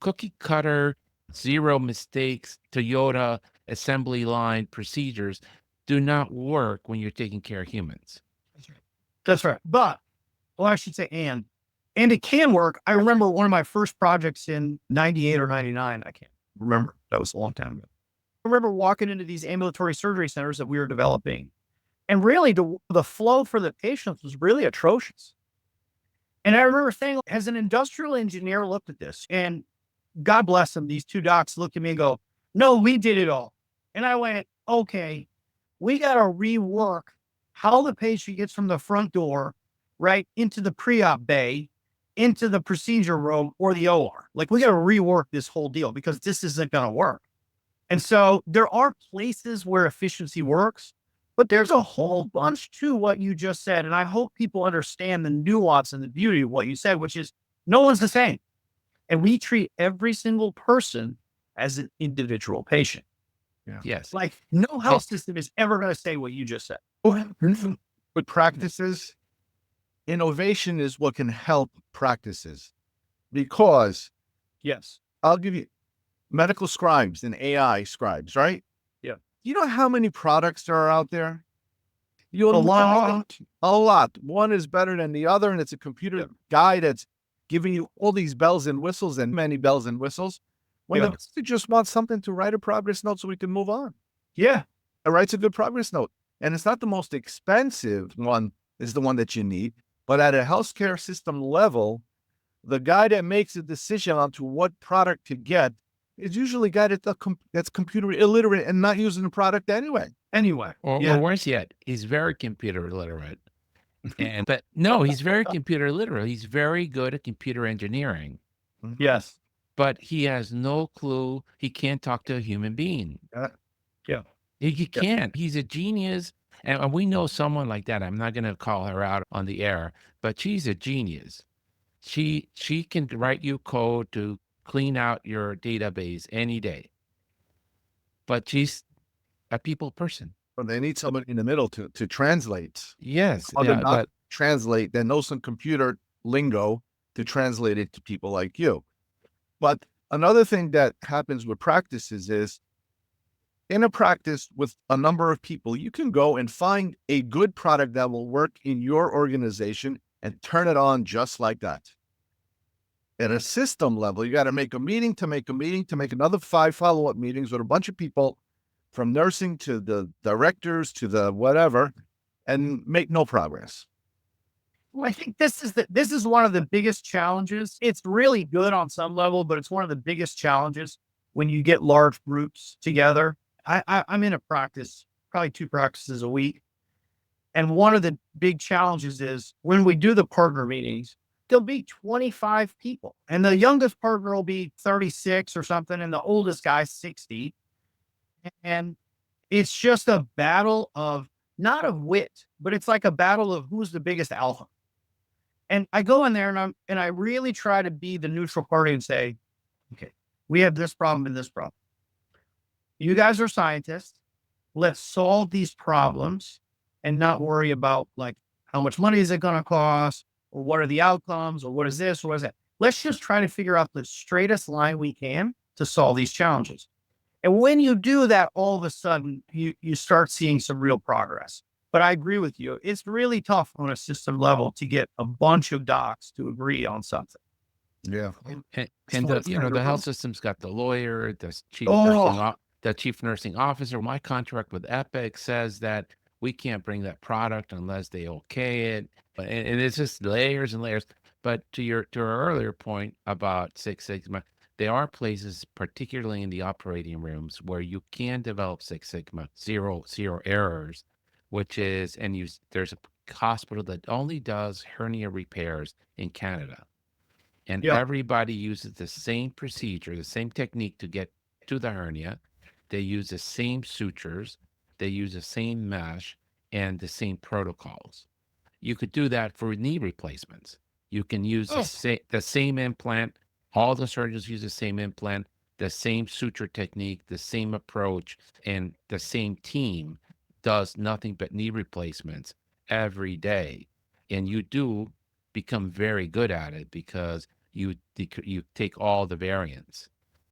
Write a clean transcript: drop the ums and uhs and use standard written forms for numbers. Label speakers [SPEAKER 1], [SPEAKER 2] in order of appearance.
[SPEAKER 1] cookie cutter, zero mistakes, Toyota assembly line procedures do not work when you're taking care of humans.
[SPEAKER 2] That's right. But, well, I should say, and it can work. I remember one of my first projects in 98 or 99. I can't remember. That was a long time ago. I remember walking into these ambulatory surgery centers that we were developing. And really, the flow for the patients was really atrocious. And I remember saying, as an industrial engineer looked at this, and God bless them, these two docs looked at me and go, no, we did it all. And I went, okay, we got to rework how the patient gets from the front door, right, into the pre-op bay, into the procedure room or the OR. Like, we got to rework this whole deal because this isn't going to work. And so there are places where efficiency works, but there's a whole bunch to what you just said. And I hope people understand the nuance and the beauty of what you said, which is no one's the same. And we treat every single person as an individual patient.
[SPEAKER 1] Yeah. Yes.
[SPEAKER 2] Like, no health system is ever going to say what you just said.
[SPEAKER 3] With practices, innovation is what can help practices. Because,
[SPEAKER 2] yes,
[SPEAKER 3] I'll give you medical scribes and AI scribes, right?
[SPEAKER 2] Yeah.
[SPEAKER 3] You know how many products there are out there?
[SPEAKER 2] A lot.
[SPEAKER 3] A lot. One is better than the other, and it's a computer guy that's giving you all these bells and whistles and many bells and whistles. When the person just wants something to write a progress note so we can move on.
[SPEAKER 2] Yeah.
[SPEAKER 3] It writes a good progress note. And it's not the most expensive one is the one that you need, but at a healthcare system level, the guy that makes a decision on to what product to get is usually a guy that's computer illiterate and not using the product anyway.
[SPEAKER 1] Or worse yet, he's very computer illiterate. But no, he's very computer literate. He's very good at computer engineering.
[SPEAKER 2] Yes.
[SPEAKER 1] But he has no clue. He can't talk to a human being.
[SPEAKER 2] Yeah.
[SPEAKER 1] He can't. He's a genius. And we know someone like that. I'm not going to call her out on the air, but she's a genius. She can write you code to clean out your database any day. But she's a people person.
[SPEAKER 3] Well, they need someone in the middle to translate.
[SPEAKER 1] Yes.
[SPEAKER 3] But translate, then know some computer lingo to translate it to people like you. But another thing that happens with practices is, in a practice with a number of people, you can go and find a good product that will work in your organization and turn it on just like that. At a system level, you got to make a meeting to make another 5 follow-up meetings with a bunch of people, from nursing to the directors to the whatever, and make no progress.
[SPEAKER 2] Well, I think this is one of the biggest challenges. It's really good on some level, but it's one of the biggest challenges when you get large groups together. I'm in a practice, probably 2 practices a week. And one of the big challenges is when we do the partner meetings, there'll be 25 people and the youngest partner will be 36 or something. And the oldest guy's 60. And it's just a battle of, not of wit, but it's like a battle of who's the biggest alpha. And I go in there and I really try to be the neutral party and say, okay, we have this problem and this problem. You guys are scientists. Let's solve these problems and not worry about, like, how much money is it going to cost, or what are the outcomes, or what is this, or what is that. Let's just try to figure out the straightest line we can to solve these challenges. And when you do that, all of a sudden you start seeing some real progress. But I agree with you. It's really tough on a system level to get a bunch of docs to agree on something.
[SPEAKER 3] Yeah.
[SPEAKER 1] And the health system's got the lawyer, the chief nursing officer. My contract with Epic says that we can't bring that product unless they okay it. And it's just layers and layers. But to our earlier point about Six Sigma, there are places, particularly in the operating rooms, where you can develop Six Sigma, zero errors, which is, there's a hospital that only does hernia repairs in Canada. And everybody uses the same procedure, the same technique to get to the hernia. They use the same sutures, they use the same mesh, and the same protocols. You could do that for knee replacements. You can use the same implant. All the surgeons use the same implant, the same suture technique, the same approach, and the same team does nothing but knee replacements every day. And you do become very good at it because you take all the variants.